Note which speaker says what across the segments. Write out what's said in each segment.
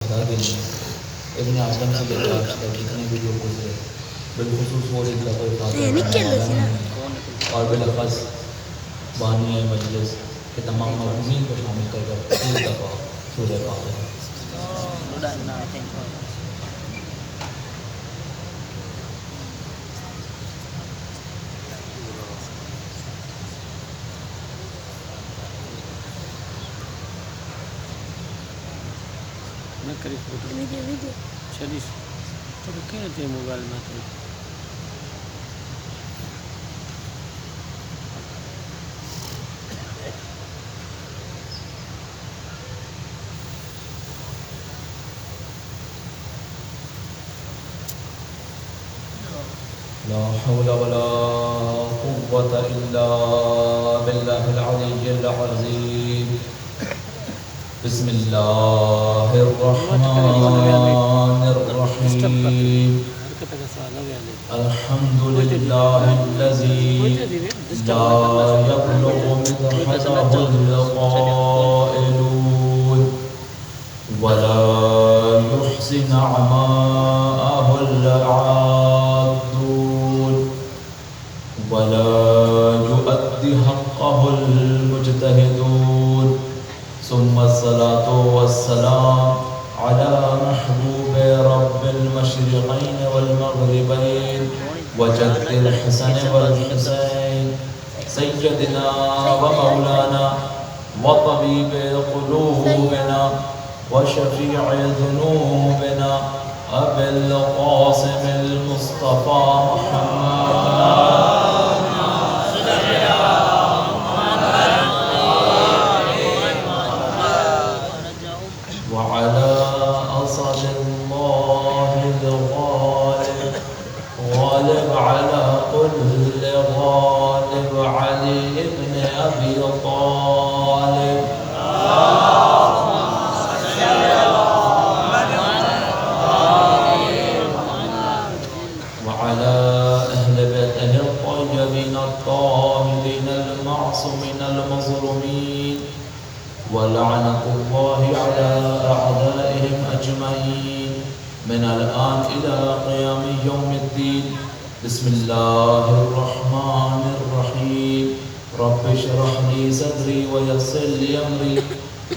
Speaker 1: بتا دیں گے ابن اعظم سے لے کر تک جتنے بھی لوگ گزرے بالخصوص وہ ایک دفعہ فاتح اور بالخص بانی مجلس کے تمام مضمین کو شامل کر کر ایک دفعہ سورہ فاتحہ.
Speaker 2: چلیے تو کیا تھے موبائل میں تو
Speaker 1: لا حول ولا قوة إلا بالله العلي العظيم. بسم الله الرحمن الرحيم. الحمد لله الذي لا يبلغ مدحته القائلون ولا يحصي نعماءه العادون ولا يؤدي حقه المجتهدون. ثم الصلاة والسلام على محبوب رب المشرقين والمغربين وجد الحسن والحسين سيدنا ومولانا وطبيب قلوبنا وشفيع ذنوبنا أبي القاسم المصطفى محمد وعلى أسد الله الغالب غالب على كل غالب علي بن أبي طالب وعلى أهل بيته الطيبين الطاهرين المعصومين المظلومين ولعنة الله على أعدائهم أجمعين من الآن إلى قيام يوم الدين. بسم الله الرحمن الرحيم. رب اشرح لي صدري ويسر لي أمري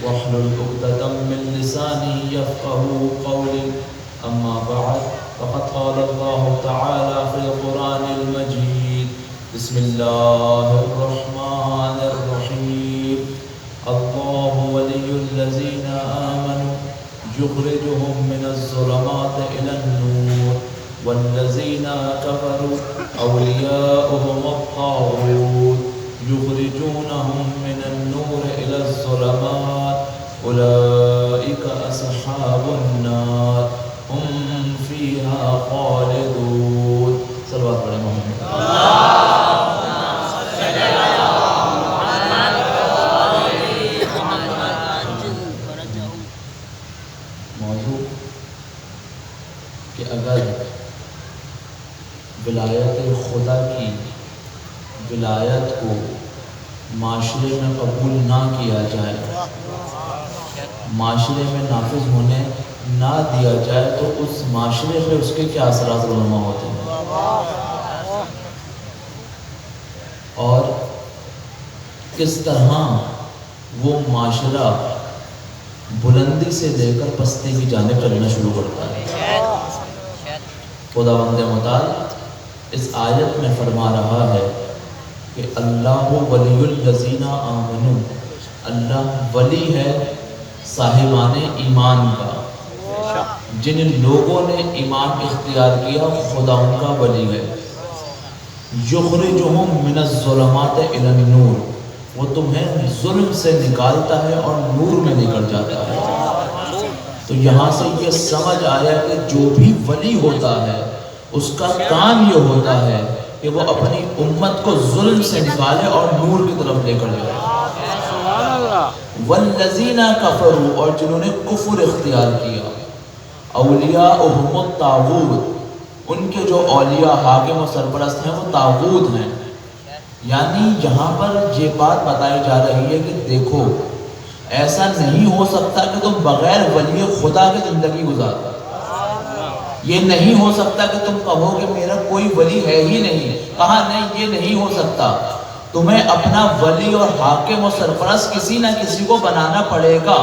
Speaker 1: واحلل عقدة من لساني يفقهوا قولي. أما بعد فقد قال الله تعالى في القرآن المجيد. بسم الله الرحمن الرحيم. الله ولي الذين آمنوا يخرجهم من الظلمات إلى النور والذين كفروا أولياؤهم الطاغوت يخرجونهم من النور إلى الظلمات أولئك أصحاب النار هم فيها خالدون. صلوات على محمد. کہ اگر ولایت خدا کی ولایت کو معاشرے میں قبول نہ کیا جائے، معاشرے میں نافذ ہونے نہ دیا جائے تو اس معاشرے پہ اس کے کیا اثرات رونما ہوتے ہیں اور کس طرح وہ معاشرہ بلندی سے لے کر پستی کی جانب چلنا شروع کرتا ہے. خداوند متعال اس آیت میں فرما رہا ہے کہ اللہ ولی الذین آمنوا، اللہ ولی ہے صاحبان ایمان کا. جن لوگوں نے ایمان اختیار کیا خدا ان کا ولی ہے. یخرجہم من الظلمات الی النور، وہ تمہیں ظلم سے نکالتا ہے اور نور میں لے کر جاتا ہے. تو یہاں سے یہ سمجھ آیا کہ جو بھی ولی ہوتا ہے اس کا کام یہ ہوتا ہے کہ وہ اپنی امت کو ظلم سے نکالے اور نور کی طرف لے کر جائے. والذین کفروا، اور جنہوں نے کفر اختیار کیا، اولیاءہم الطاغوت، ان کے جو اولیاء حاکم و سرپرست ہیں وہ طاغوت ہیں. یعنی یہاں پر یہ بات بتائی جا رہی ہے کہ دیکھو ایسا نہیں ہو سکتا کہ تم بغیر ولی خدا کے زندگی گزارو. یہ نہیں ہو سکتا کہ تم کہو کہ میرا کوئی ولی ہے ہی نہیں. کہا نہیں، یہ نہیں ہو سکتا. تمہیں اپنا ولی اور حاکم و سرپرست کسی نہ کسی کو بنانا پڑے گا.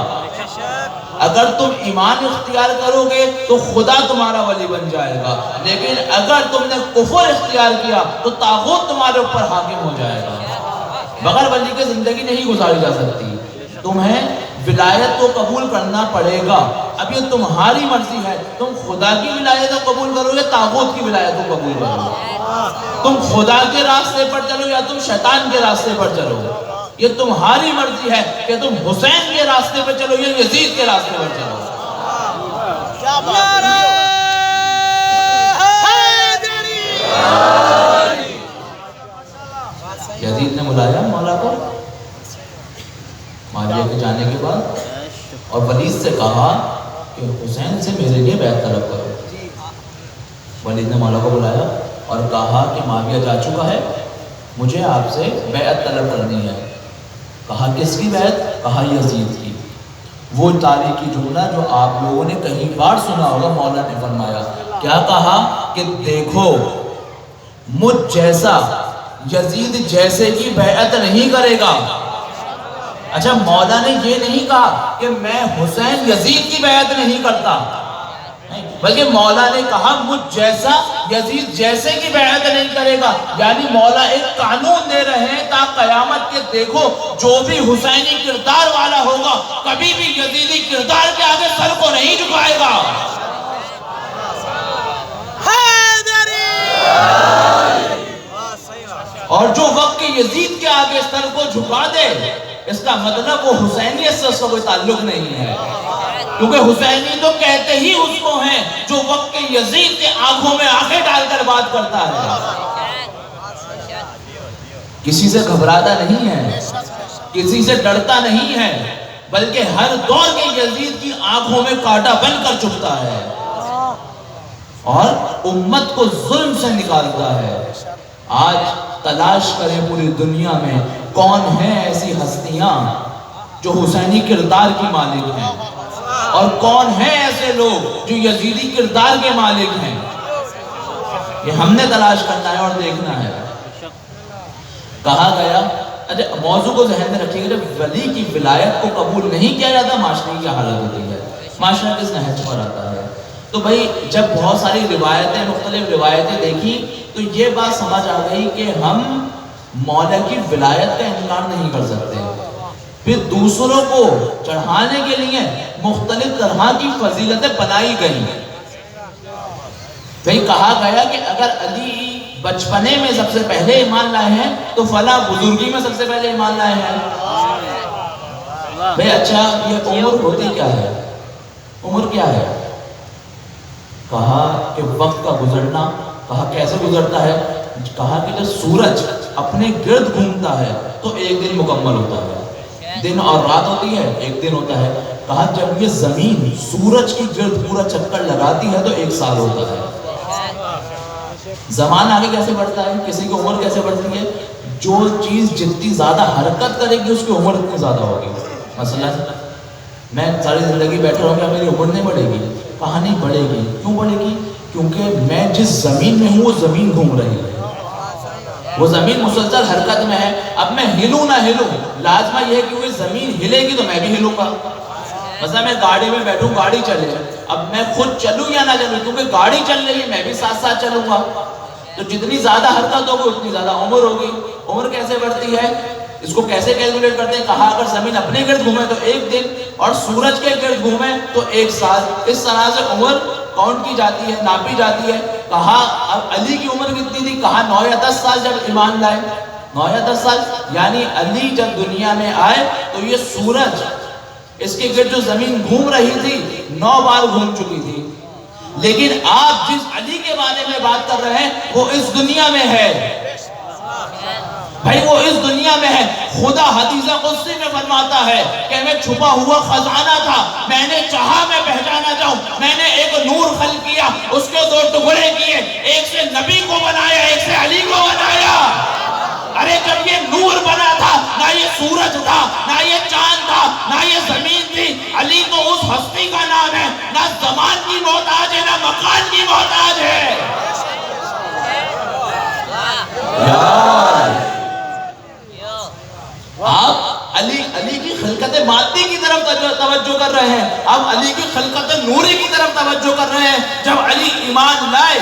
Speaker 1: اگر تم ایمان اختیار کرو گے تو خدا تمہارا ولی بن جائے گا، لیکن اگر تم نے کفر اختیار کیا تو طاغوت تمہارے اوپر حاکم ہو جائے گا. بغیر ولی کے زندگی نہیں گزاری جا سکتی. تمہیں ولایت کو قبول کرنا پڑے گا. اب یہ تمہاری مرضی ہے، تم خدا کی ولایت کو قبول کرو یا طاغوت کی ولایت کو قبول کرو. تم خدا کے راستے پر چلو یا تم شیطان کے راستے پر چلو. یہ تمہاری مرضی ہے کہ تم حسین کے راستے پر چلو یا یزید کے راستے پر چلو. یزید نے بلایا مولا کو معاویہ کے جانے کے بعد اور ولید سے کہا کہ حسین سے میرے لیے بیعت طلب کرو. ولید نے مولا کو بلایا اور کہا کہ معاویہ جا چکا ہے، مجھے آپ سے بیعت طلب کرنی ہے. کہا کس کی بیعت؟ کہا یزید کی. وہ تاریخی جملہ جو آپ لوگوں نے کہیں بار سنا ہوگا، مولا نے فرمایا کیا کہا کہ دیکھو مجھ جیسا یزید جیسے کی بیعت نہیں کرے گا. اچھا، مولا نے یہ نہیں کہا کہ میں حسین یزید کی بیعت نہیں کرتا، بلکہ مولا نے کہا مجھ جیسا یزید جیسے کی بیعت نہیں کرے گا. یعنی مولا ایک قانون دے رہے ہیں تا قیامت کے دیکھو جو بھی حسینی کردار والا ہوگا کبھی بھی یزیدی کردار کے آگے سر کو نہیں جھکائے گا. اور جو وقت کے یزید کے آگے سر کو جھکا دے اس کا مطلب وہ حسینیت سے اس کا کوئی تعلق نہیں ہے، کیونکہ حسینی تو کہتے ہی اس کو ہیں جو وقت کے یزید کے آنکھوں میں آنکھیں ڈال کر بات کرتا ہے. کسی سے گھبراتا نہیں ہے، کسی سے ڈرتا نہیں ہے، بلکہ ہر دور کے یزید کی آنکھوں میں کانٹا بن کر چکتا ہے اور امت کو ظلم سے نکالتا ہے. آج تلاش کریں پوری دنیا میں کون ہیں ایسی ہستیاں جو حسینی کردار کی مالک ہیں اور کون ہیں ایسے لوگ جو یزیدی کردار کے مالک ہیں. یہ ہم نے تلاش کرنا ہے اور دیکھنا ہے. کہا گیا، اچھا موضوع کو ذہن میں رکھیے گا، جب ولی کی ولایت کو قبول نہیں کیا جاتا معاشرے کی حالت ہوتی ہے، معاشرہ کس نہج پر آتا ہے. تو بھائی جب بہت ساری روایتیں مختلف روایتیں دیکھی تو یہ بات سمجھ آ گئی کہ ہم مولا کی ولایت کا انکار نہیں کر سکتے. پھر دوسروں کو چڑھانے کے لیے مختلف طرح کی فضیلتیں بنائی گئی. بھئی کہا گیا کہ اگر علی بچپنے میں سب سے پہلے ایمان لائے ہیں تو فلاں بزرگی میں سب سے پہلے ایمان لائے ہیں. بھئی اچھا یہ عمر ہوتی کیا ہے؟ عمر کیا ہے؟ کہا کہ وقت کا گزرنا. کہا کیسے گزرتا ہے؟ کہا کہ جب سورج اپنے گرد گھومتا ہے تو ایک دن مکمل ہوتا ہے، دن اور رات ہوتی ہے ایک دن ہوتا ہے. کہا جب یہ زمین سورج کی گرد پورا چکر لگاتی ہے تو ایک سال ہوتا ہے. زمان آگے کیسے بڑھتا ہے، کسی کی عمر کیسے بڑھتی ہے؟ جو چیز جتنی زیادہ حرکت کرے گی اس کی عمر اتنی زیادہ ہوگی. مثلا میں ساری زندگی بیٹھا رہوں گا میری عمر نہیں بڑھے گی. کہا نہیں بڑھے گی. کیوں بڑھے گی؟ کیونکہ میں جس زمین میں ہوں وہ زمین گھوم رہی ہے، وہ زمین مسلسل حرکت میں ہے. اب میں ہلوں نہ ہلوں لازمہ یہ ہے کہ وہ زمین ہلے گی تو میں بھی ہلوں گا. مثلا میں گاڑی میں بیٹھوں گاڑی چلے، اب میں خود چلوں یا نہ چلوں کیونکہ گاڑی چل رہی ہے میں بھی ساتھ ساتھ چلوں گا. تو جتنی زیادہ حرکت ہوگی اتنی زیادہ عمر ہوگی. عمر کیسے بڑھتی ہے اس کو کیسے کیلکولیٹ کرتے ہیں؟ کہا اگر زمین اپنے گرد گھومے تو ایک دن اور سورج کے گرد گھومے تو ایک سال. اس طرح سے عمر کاؤنٹ کی جاتی ہے، ناپی جاتی ہے. کہا اب علی کی عمر کتنی تھی؟ کہا 9 یا 10 سال جب ایمان لائے. 9 یا 10 سال یعنی علی جب دنیا میں آئے تو یہ سورج اس کے گرد جو زمین گھوم رہی تھی 9 بار گھوم چکی تھی. لیکن آپ جس علی کے بارے میں بات کر رہے ہیں وہ اس دنیا میں ہے. بھائی وہ اس دنیا میں ہے. خدا حدیث قدسی میں فرماتا ہے کہ میں چھپا ہوا خزانہ تھا، میں نے چاہا میں پہچانا جاؤں، میں نے ایک نور خلق کیا، اس کے 2 ٹکڑے کیے، ایک سے نبی کو بنایا ایک سے علی کو بنایا. ارے جب یہ نور بنا تھا نہ یہ سورج تھا، نہ یہ چاند تھا، نہ یہ زمان کی محتاج ہے نہ مکان کی محتاج ہے. یار آپ علی کی خلقت مادی کی طرف توجہ کر رہے ہیں, آپ علی کی خلقت نوری کی طرف توجہ کر رہے ہیں. جب علی ایمان لائے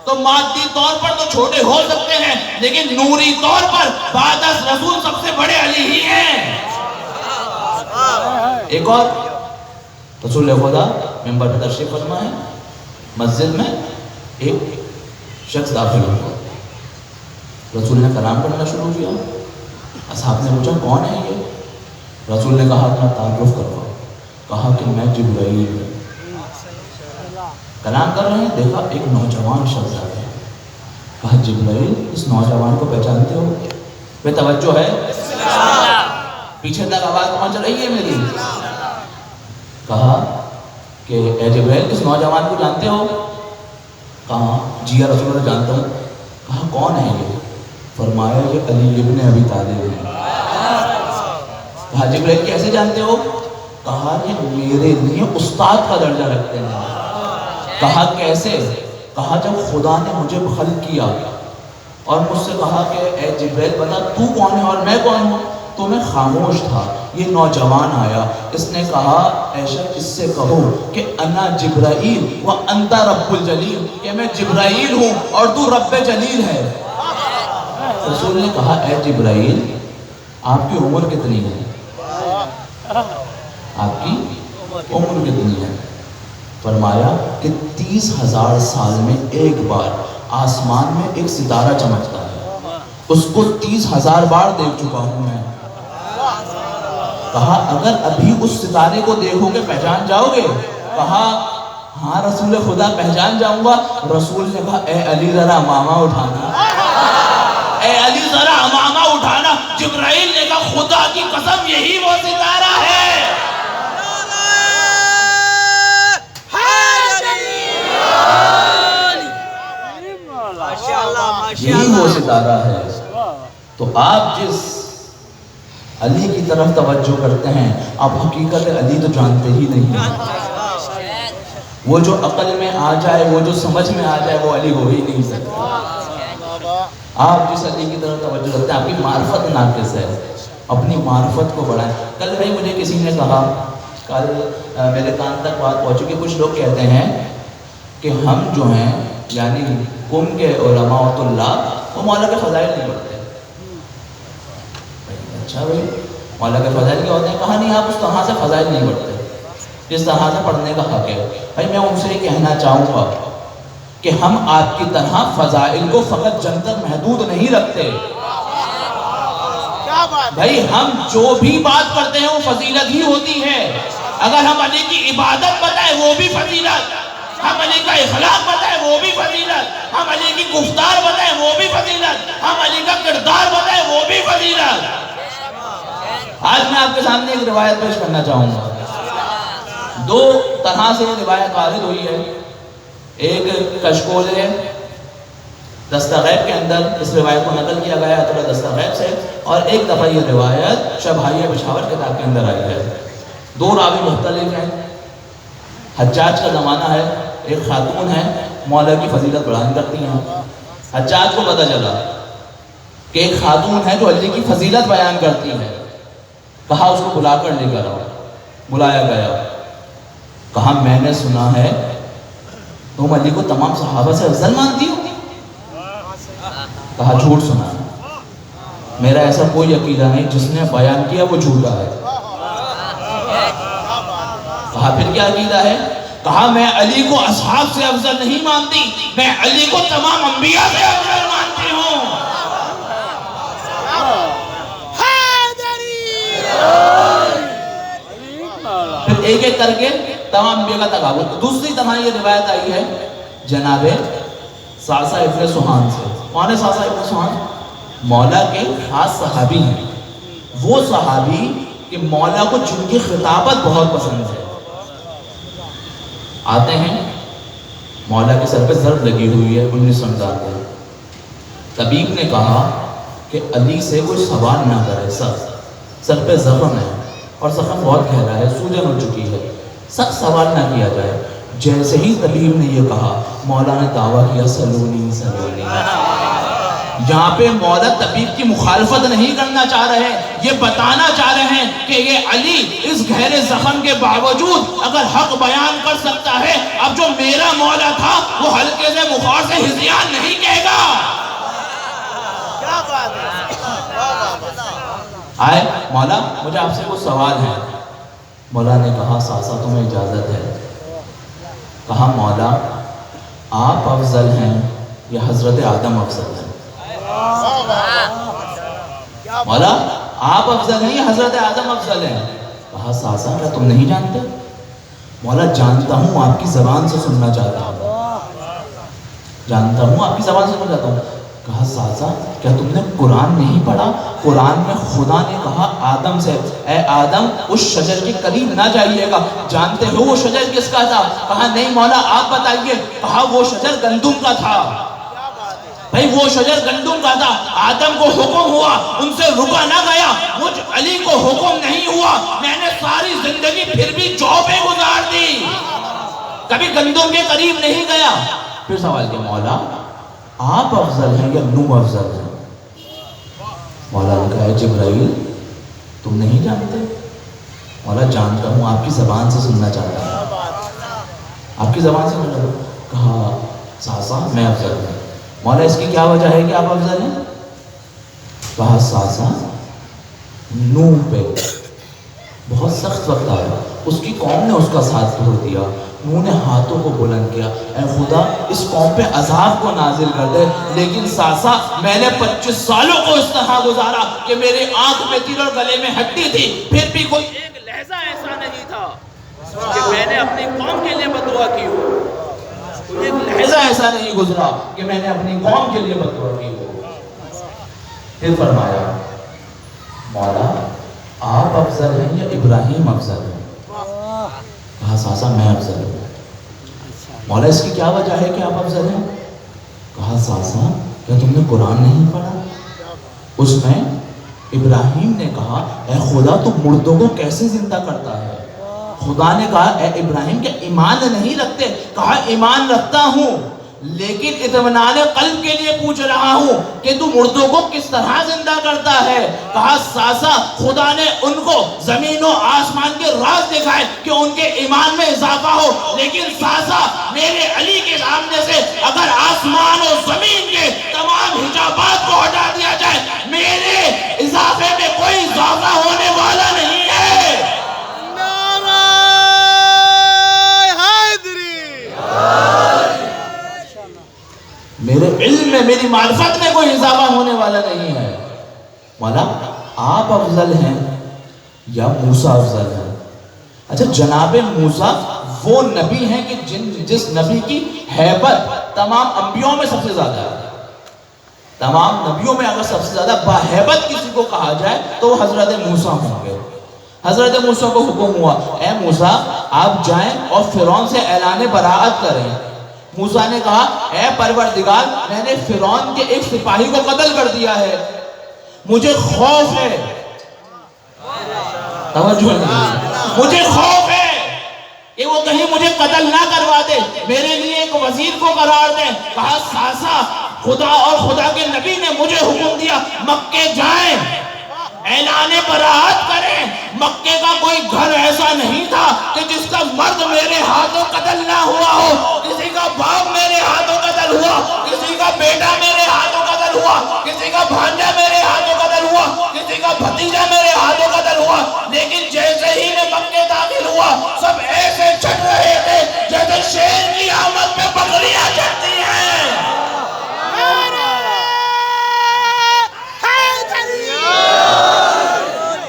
Speaker 1: تو مادی طور پر تو چھوٹے ہو سکتے ہیں, لیکن نوری طور پر بعد از رسول سب سے بڑے علی ہی ہیں. ایک اور رسول خدا ممبر پر تشریف فرما ہے, مسجد میں ایک شخص داخل ہوا, رسول نے کلام پڑھنا شروع کیا. اصحاب نے پوچھا کون ہے یہ؟ رسول نے کہا اپنا تعارف کرواؤ. کہا کہ میں جبرائیل ہوں. کلام کر رہے ہیں, دیکھا ایک نوجوان شخص آ گیا. کہا جبرائیل اس نوجوان کو پہچانتے ہو؟ بے توجہ ہے, پیچھے تک آواز پہنچ رہی ہے میری. کہا کہ اے جبرائیل اس نوجوان کو جانتے ہو؟ کہا جی یا رسول اللہ جانتا ہوں. کہا کون ہے یہ؟ فرمایا یہ علی ابن ابی طالب ہے. کہا جبرائیل کیسے جانتے ہو؟ کہا یہ میرے لیے استاد کا درجہ رکھتے ہیں. کہا کیسے؟ کہا جب خدا نے مجھے خلق کیا اور مجھ سے کہا کہ اے جبرائیل بتا تو کون ہے اور میں کون ہوں, تو میں خاموش تھا. یہ نوجوان آیا, اس نے کہا اے شخص اس سے کہو کہ انا جبرائیل و انت رب الجلیل, کہ میں جبرائیل ہوں اور تو رب جلیل ہے. رسول نے کہا اے جبرائیل آپ کی عمر کتنی ہے؟ آپ کی عمر کتنی ہے؟ فرمایا کہ 30,000 سال میں ایک بار آسمان میں ایک ستارہ چمکتا ہے, اس کو 30,000 بار دیکھ چکا ہوں میں. کہا اگر ابھی اس ستارے کو دیکھو گے پہچان جاؤ گے؟ کہا ہاں رسول خدا پہچان جاؤں گا. رسول نے کہا اے علی ذرا امامہ اٹھانا, اے علی ذرا امامہ اٹھانا. جبرائیل نے کہا خدا کی قسم یہی وہ ستارہ ہے. یہی وہ ستارہ ہے. تو آپ جس علی کی طرف توجہ کرتے ہیں, آپ حقیقت علی تو جانتے ہی نہیں. وہ جو عقل میں آ جائے, وہ جو سمجھ میں آ جائے, وہ علی ہو ہی نہیں سکتا. آپ جس علی کی طرف توجہ کرتے ہیں, آپ کی معرفت ناقص ہے, اپنی معرفت کو بڑھائیں. کل بھائی مجھے کسی نے کہا, کل میرے کان تک بات پہنچی کہ کچھ لوگ کہتے ہیں کہ ہم جو ہیں یعنی قوم کے علماء و طلاب وہ مولا کے فضائل نہیں پڑھتے. اچھا بھائی مولا کے فضائل کیا ہوتے ہیں؟ کہا نہیں آپ اس طرح سے فضائل نہیں پڑھتے جس طرح سے پڑھنے کا حق ہے. بھائی میں ان سے یہ کہنا چاہوں گا کہ ہم آپ کی طرح فضائل کو فقط جنت تک محدود نہیں رکھتے. بھائی ہم جو بھی بات کرتے ہیں وہ فضیلت ہی ہوتی ہے. اگر ہم علی کی عبادت بتائیں وہ بھی فضیلت, ہم علی کا اخلاق بتائیں وہ بھی فضیلت, ہم علی کی گفتار بتائیں وہ بھی فضیلت, ہم علی کا کردار بتائیں وہ بھی فضیلت. آج میں آپ کے سامنے ایک روایت پیش کرنا چاہوں گا. دو طرح سے یہ روایت وارد ہوئی ہے. ایک کشکول ہے دستغیب کے اندر اس روایت کو نقل کیا گیا ہے تھوڑا دستغیب سے, اور ایک دفعہ یہ روایت شبہائیہ پشاور کتاب کے اندر آئی ہے. دو راوی مختلف ہیں. حجاج کا زمانہ ہے, ایک خاتون ہے مولا کی فضیلت بیان کرتی ہیں. حجاج کو پتہ چلا کہ ایک خاتون ہے جو علی کی فضیلت بیان کرتی ہے. کہا اس کو بلا کر لے کر آؤ. بلایا گیا. کہا میں نے سنا ہے تم علی کو تمام صحابہ سے افضل مانتی ہو. کہا جھوٹ سنا, میرا ایسا کوئی عقیدہ نہیں, جس نے بیان کیا وہ جھوٹا ہے. کہا پھر کیا عقیدہ ہے؟ کہا میں علی کو اصحاب سے افضل نہیں مانتی, میں علی کو تمام انبیاء سے افضل مانتی ہوں. پھر ایک ایک کر کے تمام انبیاء کا تقابل. دوسری طرح یہ روایت آئی ہے جناب ساسا ابن سہان سے. کون ہے ساسا ابن سہان؟ مولا کے خاص صحابی ہیں. وہ صحابی کہ مولا کو جن کی خطابت بہت پسند ہے. آتے ہیں, مولا کے سر پہ ضرب لگی ہوئی ہے 19 رمضان کو. طبیب نے کہا کہ علی سے کوئی سوال نہ کرے, سر پہ زخم ہے اور زخم بہت گہرا ہے, سوجن ہو چکی ہے, سخت سوال نہ کیا جائے. جیسے ہی طبیب نے یہ کہا مولا نے دعویٰ کیا سلونی سلونی. یہاں پہ مولا طبیب کی مخالفت نہیں کرنا چاہ رہے ہیں, یہ بتانا چاہ رہے ہیں کہ یہ علی اس گہرے زخم کے باوجود اگر حق بیان کر سکتا ہے, اب جو میرا مولا تھا وہ ہلکے سے بخار سے ہذیان نہیں کہے گا. آئے مولا مجھے آپ سے کوئی سوال ہے. مولا نے کہا ساسا تمہیں اجازت ہے. کہا مولا آپ افضل ہیں یا حضرت آدم افضل ہیں؟ مولا آپ افضل ہیں یا حضرت آدم افضل ہیں؟ کہا ساسا کیا تم نہیں جانتے؟ مولا جانتا ہوں, آپ کی زبان سے سننا چاہتا ہوں, جانتا ہوں آپ کی زبان سے سننا چاہتا ہوں. کہا ساسا کیا تم نے قرآن نہیں پڑھا؟ قرآن میں خدا نے کہا آدم سے اے آدم اس شجر کے قریب نہ جائیے گا. جانتے ہو وہ شجر کس کا تھا؟ کہا نہیں مولا آپ بتائیے. کہا وہ شجر گندم کا تھا. بھئی وہ شجر گندم کا تھا. آدم کو حکم ہوا, ان سے رکا نہ گیا. مجھ علی کو حکم نہیں ہوا, میں نے ساری زندگی پھر بھی جو پہ گزار دی, کبھی گندم کے قریب نہیں گیا. پھر سوال کیا مولا آپ افضل ہیں یا نوح افضل ہیں؟ مولا نے کہا جبرائیل تم نہیں جانتے؟ مولا جانتا ہوں, آپ کی زبان سے سننا چاہتا ہوں, آپ کی زبان سے سننا. کہا ساسا میں افضل ہوں. مولا اس کی کیا وجہ ہے کہ آپ افضل ہیں؟ کہا ساسا نوح پہ بہت سخت وقت آیا, اس کی قوم نے اس کا ساتھ چھوڑ دیا. نوح نے ہاتھوں کو بلند کیا, اے خدا اس قوم پہ عذاب کو نازل کر دے. لیکن ساسا میں نے 25 سالوں کو اس طرح گزارا کہ میری آنکھ میں تیر اور گلے میں ہڈی تھی, پھر بھی کوئی ایک لہجہ ایسا نہیں تھا کہ میں نے اپنی قوم کے لیے بددعا کی ہو. ایک لہجہ ایسا نہیں گزرا کہ میں نے اپنی قوم کے لیے بددعا کی ہو. پھر فرمایا مولا آپ افضل ہیں یا ابراہیم افضل ہیں؟ کہا ساسا میں افضل ہوں. مولا اس کی کیا وجہ ہے کہ آپ افضل ہیں؟ کہا ساسا کیا تم نے قرآن نہیں پڑھا؟ اس میں ابراہیم نے کہا اے خدا تو مردوں کو کیسے زندہ کرتا ہے؟ خدا نے کہا اے ابراہیم کیا ایمان نہیں رکھتے؟ کہا ایمان رکھتا ہوں, لیکن اطمینان قلب کے لیے پوچھ رہا ہوں کہ تو مردوں کو کس طرح زندہ کرتا ہے. کہا ساسا خدا نے ان کو زمین و آسمان کے راز دکھائے کہ ان کے ایمان میں اضافہ ہو, لیکن ساسا میرے علی کے سامنے سے اگر آسمان و زمین کے تمام حجابات کو ہٹا دیا جائے میرے اضافے میں کوئی اضافہ ہونے والا نہیں ہے. میرے علم میں میری معرفت میں کوئی اضافہ ہونے والا نہیں ہے. مولا آپ افضل ہیں یا موسیٰ افضل ہیں؟ اچھا جناب موسیٰ وہ نبی ہیں کہ جس نبی کی ہیبت تمام انبیوں میں سب سے زیادہ ہے. تمام نبیوں میں اگر سب سے زیادہ باہیبت کسی کو کہا جائے تو وہ حضرت موسیٰ ہوں گے. حضرت موسیٰ کو حکم ہوا اے موسیٰ آپ جائیں اور فرعون سے اعلان براعت کریں. موسیٰ نے کہا اے پروردگار میں نے فرعون کے ایک سپاہی کو قتل کر دیا ہے, مجھے خوف ہے. توجہ نہیں, مجھے خوف ہے کہ وہ کہیں مجھے قتل نہ کروا دے, میرے لیے ایک وزیر کو قرار دیں. کہا ساسا خدا اور خدا کے نبی نے مجھے حکم دیا مکے جائیں اعلان براعت کریں. مکے کا کوئی گھر ایسا نہیں تھا کہ جس کا مرد میرے ہاتھوں قتل نہ ہوا ہو. کسی کا باپ میرے ہاتھوں قتل ہوا, کسی کا بیٹا میرے ہاتھوں قتل ہوا, کسی کا بھانجا میرے ہاتھوں قتل ہوا, کسی کا بھتیجا میرے ہاتھوں قتل ہوا. لیکن جیسے ہی میں مکے داخل ہوا سب ایسے چھٹ رہے تھے جیسے شیر کی آمد میں بکریاں چھٹتی ہیں.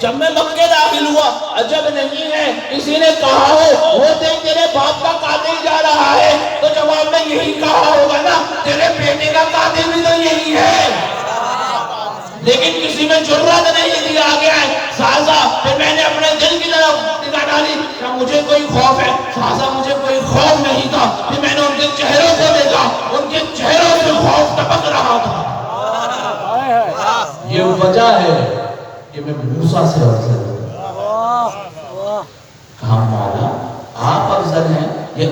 Speaker 1: جب میں مکے داخل ہوا عجب نہیں ہے کسی نے کہا ہو وہ دیکھ تیرے باپ کا قاتل جا رہا ہے, تو جواب میں یہی کہا ہوگا نا تیرے بیٹے کا قاتل بھی تو یہی ہے. لیکن کسی میں جرات نہیں تھی, آگے آئے سازا. پھر میں نے اپنے دل کی طرف نگاہ ڈالی کہ مجھے کوئی خوف ہے. سازا مجھے کوئی خوف نہیں تھا. پھر میں نے ان کے چہروں کو دیکھا, ان کے چہروں سے خوف ٹپک رہا تھا. یہ وجہ ہے کہ میں موسیٰ سے افضل ہوں. کہا مولا آپ افضل ہیں یا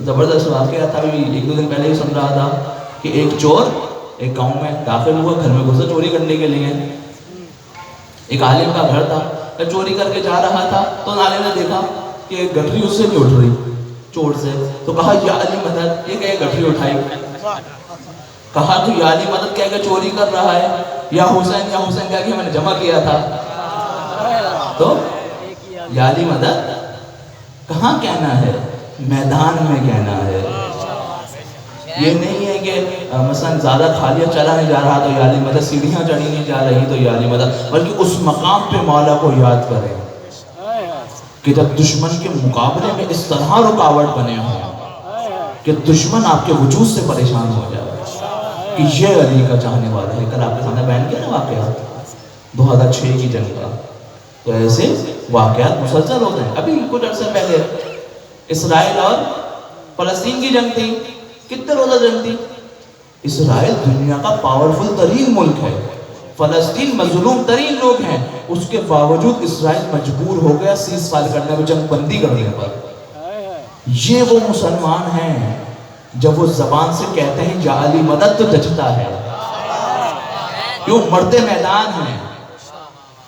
Speaker 1: زبردست واقعہ تھا. ابھی 1-2 دن پہلے ہی سن رہا تھا کہ ایک چور ایک گاؤں میں داخل ہوا, گھر میں گھسا چوری کرنے کے لیے. ایک عالم کا گھر تھا, جب چوری کر کے جا رہا تھا تو عالم نے دیکھا کہ گٹری اس سے نہیں اٹھ رہی چور سے, تو کہا یا علی مدد, یہ کہ گٹری اٹھائی. کہا تو یا علی مدد کہہ کے چوری کر رہا ہے, یا حسین کہہ کے میں نے جمع کیا تھا. تو یا علی مدد کہاں کہنا ہے, میدان میں کہنا ہے. یہ نہیں ہے کہ مثلا زیادہ خالیہ چلا نہیں جا رہا تو یا علی مدد, سیڑھیاں چڑھی نہیں جا رہی تو یا علی مدد, بلکہ اس مقام پہ مولا کو یاد کریں کہ جب دشمن کے مقابلے میں اس طرح رکاوٹ بنے ہوں کہ دشمن آپ کے وجود سے پریشان ہو جائے کہ یہ علی کا چاہنے والا ہے. کل آپ کے سامنے بیان کیا نا واقعہ 2006 کی جنگ کا, تو ایسے واقعات مسلسل ہوتے ہیں. ابھی کچھ عرصے پہلے اسرائیل اور فلسطین کی جنگ تھی. کتنے روزہ جنگ تھی؟ اسرائیل دنیا کا پاورفل ترین ملک ہے, فلسطین مظلوم ترین لوگ ہیں, اس کے باوجود اسرائیل مجبور ہو گیا سیز فائر کرنے میں, جنگ بندی کرنے پر. یہ وہ مسلمان ہیں جب وہ زبان سے کہتے ہیں یا علی مدد تو جچتا ہے. کیوں؟ مرد میدان ہیں,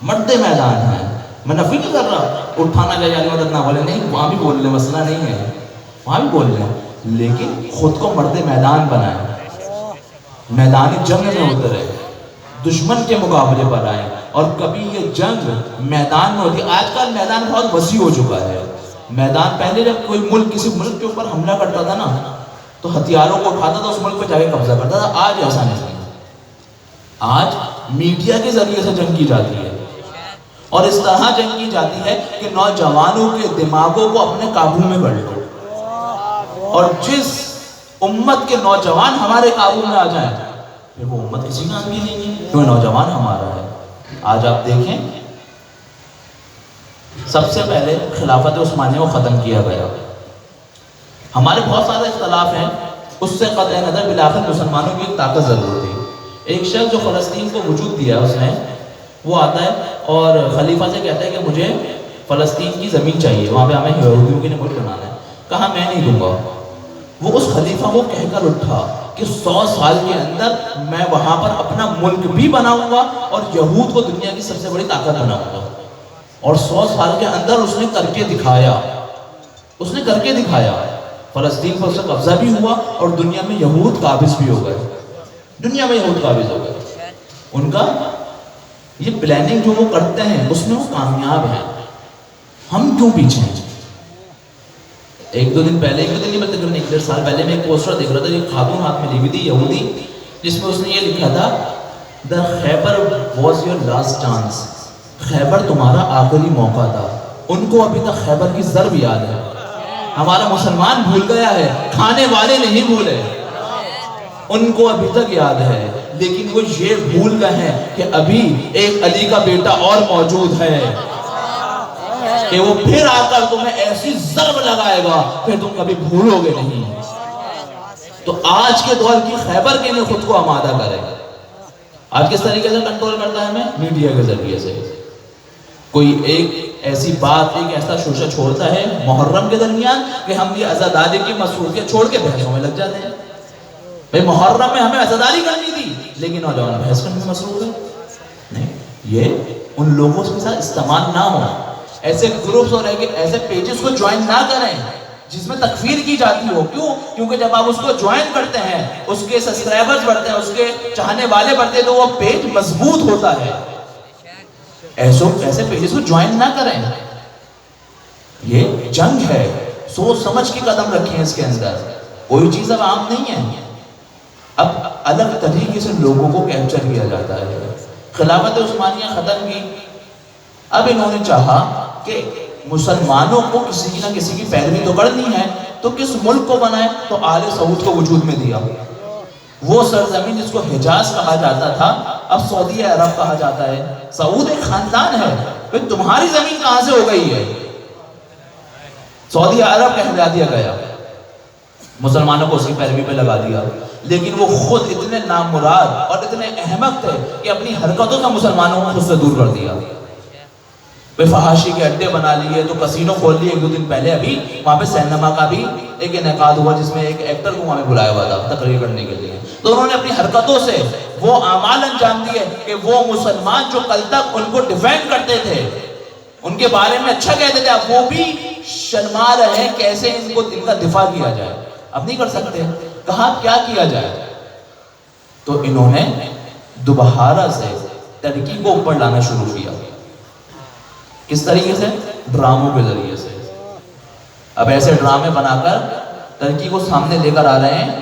Speaker 1: مرد میدان ہیں. میں نفی نہیں کر رہا, اٹھانا چاہیے علی مدد نہ بولے, نہیں, وہاں بھی بول لیں, مسئلہ نہیں ہے, وہاں بھی بول لیں, لیکن خود کو مرد میدان بنائیں, میدانی جنگ میں اترے, دشمن کے مقابلے پر آئیں. اور کبھی یہ جنگ میدان میں ہوتی ہے. آج کل میدان بہت وسیع ہو چکا ہے. میدان پہلے جب کوئی ملک کسی ملک کے اوپر حملہ کرتا تھا نا تو ہتھیاروں کو اٹھاتا تھا, اس ملک پہ جا کے قبضہ کرتا تھا. آج ایسا نہیں. آج میڈیا کے ذریعے سے جنگ کی جاتی ہے, اور اس طرح جنگ کی جاتی ہے کہ نوجوانوں کے دماغوں کو اپنے قابو میں کر لو, اور جس امت کے نوجوان ہمارے قابو میں آ جائیں پھر وہ امت کسی کام کی نہیں ہے, تو نوجوان ہمارا ہے. آج آپ دیکھیں, سب سے پہلے خلافت عثمانیہ کو ختم کیا گیا. ہمارے بہت سارے اختلاف ہیں, اس سے قطع نظر بالآخر مسلمانوں کی ایک طاقت ضرور تھی. ایک شخص جو فلسطین کو وجود دیا اس نے, وہ آتا ہے اور خلیفہ سے کہتا ہے کہ مجھے فلسطین کی زمین چاہیے, وہاں پہ ہمیں یہودیوں کی ملک بنانا ہے. کہا میں نہیں دوں گا. وہ اس خلیفہ کو کہہ کر اٹھا کہ 100 سال کے اندر میں وہاں پر اپنا ملک بھی بناؤں گا اور یہود کو دنیا کی سب سے بڑی طاقت بناؤں گا. اور 100 سال کے اندر اس نے کر کے دکھایا, اس نے کر کے دکھایا. فلسطین پر اس کا قبضہ بھی ہوا اور دنیا میں یہود قابض بھی ہو گئے, دنیا میں یہود قابض ہو گئے. ان کا یہ پلاننگ جو وہ کرتے ہیں اس میں وہ کامیاب ہیں. ہم کیوں پیچھے ہیں؟ 1-2 دن پہلے, 1-2 دن نہیں بلکہ تقریباً 1-1.5 سال پہلے میں ایک پوسٹر دیکھ رہا تھا, ایک خاتون ہاتھ میں لی ہوئی تھی یہودی, جس میں اس نے یہ لکھا تھا The Khyber was your last chance. خیبر تمہارا آخری موقع تھا. ان کو ابھی تک خیبر کی ضرب یاد ہے. ہمارا مسلمان بھول گیا ہے, کھانے والے نہیں بھولے, ان کو ابھی تک یاد ہے. لیکن وہ یہ بھول گئے ہیں کہ ابھی ایک علی کا بیٹا اور موجود ہے کہ وہ پھر آ کر تمہیں ایسی ضرب لگائے گا پھر تم کبھی بھولو گے نہیں. تو آج کے دور کی خیبر کے لیے خود کو آمادہ کرے. آج کس طریقے سے کنٹرول کرتا ہے ہمیں؟ میڈیا کے ذریعے سے. کوئی ایک ایسی بات, ایک ایسا شوشہ چھوڑتا ہے محرم کے درمیان کہ ہم یہ عزاداری کی مصروفیت چھوڑ کے بحثوں میں لگ جاتے ہیں. بھئی محرم میں ہمیں عزاداری کرنی تھی, لیکن نوجوان بحث کرنے میں مصروف ہے. نہیں, یہ ان لوگوں کے ساتھ استعمال نہ ہو. ایسے گروپس اور ایسے پیجز کو جوائن نہ کریں جس میں تکفیر کی جاتی ہو. کیوں؟ کیونکہ جب آپ اس کو جوائن کرتے ہیں, اس کے سبسکرائبرز بڑھتے ہیں, اس کے چاہنے والے بڑھتے ہیں, تو وہ پیج مضبوط ہوتا ہے. ایسے پیجز کو جوائن نہ کریں. یہ جنگ ہے, سوچ سمجھ کے قدم رکھیں اس کے اندر. کوئی چیز اب عام نہیں ہے, اب الگ طریقے سے لوگوں کو کیپچر کیا جاتا ہے. خلافت عثمانیہ ختم کی, اب انہوں نے چاہا کہ مسلمانوں کو کسی کی نہ کسی کی پیروی تو کرنی ہے, تو کس ملک کو بنائے؟ تو آل سعود کو وجود میں دیا. وہ سرزمین جس کو حجاز کہا جاتا تھا اب سعودی عرب کہا جاتا ہے. سعود ایک خاندان ہے, پھر تمہاری زمین کہاں سے ہو گئی ہے؟ سعودی عرب کہلا دیا گیا, مسلمانوں کو اس کی پیروی پہ لگا دیا. لیکن وہ خود اتنے نامراد اور اتنے احمق تھے کہ اپنی حرکتوں سے مسلمانوں کو خود سے دور کر دیا. فحاشی کے اڈے بنا لیے, تو کسینو کھول لیے 1-2 دن پہلے, ابھی وہاں پہ سینما کا بھی ایک انعقاد ہوا جس میں ایک ایکٹر کو ہمیں بلایا ہوا تھا تقریر کرنے کے لیے. تو انہوں نے اپنی حرکتوں سے وہ اعمال انجام دیے کہ وہ مسلمان جو کل تک ان کو ڈیفینڈ کرتے تھے, ان کے بارے میں اچھا کہتے تھے, اب وہ بھی شرما رہے ہیں کیسے ان کو ان کا دفاع کیا جائے. اب نہیں کر سکتے, کہا کیا کیا جائے. تو انہوں نے دوبارہ سے ترکی کو اوپر لانا شروع کیا. کس طریقے سے؟ ڈراموں کے ذریعے سے. اب ایسے ڈرامے بنا کر ترکی کو سامنے لے کر آ رہے ہیں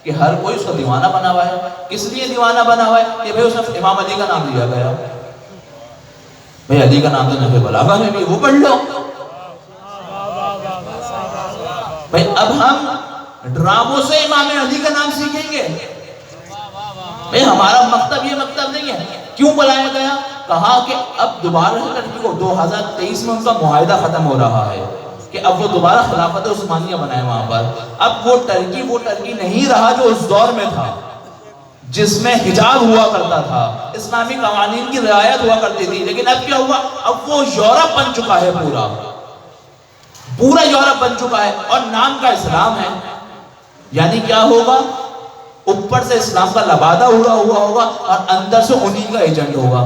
Speaker 1: کہ ہر کوئی اس کا دیوانہ بنا ہوا ہے. کس لیے دیوانہ بنا ہوا ہے؟ کہ بھئی اس میں امام علی کا نام لیا گیا. بھئی علی کا نام تو نحو بلاغہ میں بھی, وہ پڑھ لو. بھئی اب ہم ڈراموں سے امام علی کا نام سیکھیں گے؟ بھئی ہمارا مکتب یہ مکتب نہیں ہے. کیوں بلایا گیا؟ کہا کہ اب دوبارہ ترکی کو 2023 میں ان کا معاہدہ ختم ہو رہا ہے کہ اب وہ دوبارہ خلافت عثمانیہ بنائے وہاں پر. اب وہ ترکی نہیں رہا جو اس دور میں تھا, جس میں حجاب ہوا کرتا تھا, اسلامی قوانین کی رعایت ہوا کرتی تھی. لیکن اب کیا ہوا؟ اب وہ یورپ بن چکا ہے, پورا یورپ بن چکا ہے, اور نام کا اسلام ہے. یعنی کیا ہوگا؟ اوپر سے اسلام کا لبادہ ہوا ہوگا اور اندر سے انہی کا ایجنٹ ہوگا.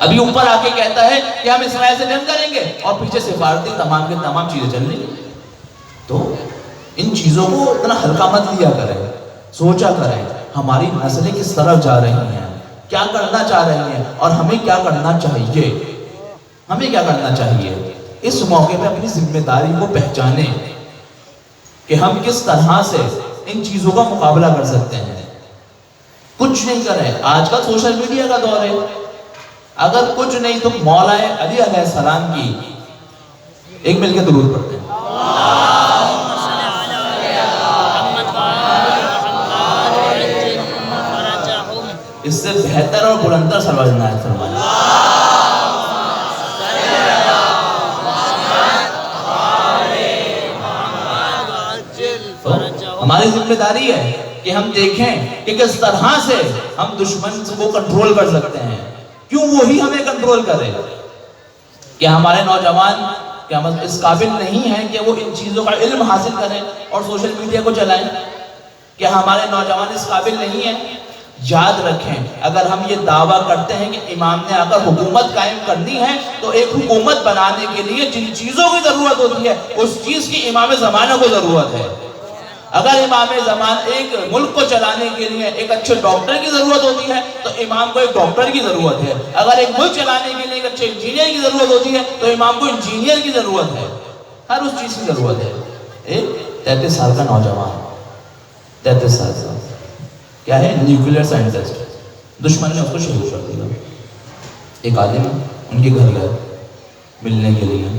Speaker 1: ابھی اوپر آ کے کہتا ہے کہ ہم اسرائیل سے جنگ کریں گے, اور پیچھے سفارتی تمام کے تمام چیزیں چل رہی ہیں. تو ان چیزوں کو اتنا ہلکا مت لیا کریں, سوچا کریں ہماری نسلیں کس طرف جا رہی ہیں, کیا کرنا چاہ رہی ہیں, اور ہمیں کیا کرنا چاہیے. ہمیں کیا کرنا چاہیے؟ اس موقع پہ اپنی ذمہ داری کو پہچانیں کہ ہم کس طرح سے ان چیزوں کا مقابلہ کر سکتے ہیں. کچھ نہیں کریں. آج کل سوشل میڈیا کا دور ہے. اگر کچھ نہیں تو مولا علی علیہ السلام کی ایک مل کے درود پڑھتے ہیں. اس سے بہتر اور بلندر سلوات نائت فرمائیں. ہماری ذمہ داری ہے کہ ہم دیکھیں کہ کس طرح سے ہم دشمن کو کنٹرول کر سکتے ہیں. کیوں وہی ہمیں کنٹرول کرے؟ کیا ہمارے نوجوان کیا اس قابل نہیں ہیں کہ وہ ان چیزوں کا علم حاصل کریں اور سوشل میڈیا کو چلائیں؟ کیا ہمارے نوجوان اس قابل نہیں ہیں؟ یاد رکھیں, اگر ہم یہ دعویٰ کرتے ہیں کہ امام نے اگر حکومت قائم کرنی ہے تو ایک حکومت بنانے کے لیے جن چیزوں کی ضرورت ہوتی ہے اس چیز کی امام زمانہ کو ضرورت ہے. اگر امام زمان ایک ملک کو چلانے کے لیے ایک اچھے ڈاکٹر کی ضرورت ہوتی ہے تو امام کو ایک ڈاکٹر کی ضرورت ہے. اگر ایک ملک چلانے کے لیے ایک اچھے انجینئر کی ضرورت ہوتی ہے تو امام کو انجینئر کی ضرورت ہے. ہر اس چیز کی ضرورت ہے. ایک 33 سال کا نوجوان, 33 سال کا, کیا ہے؟ Nuclear scientist. دشمن نے اس کو شہید کر دیا. ایک عالم ان کے گھر گئے ملنے کے لیے,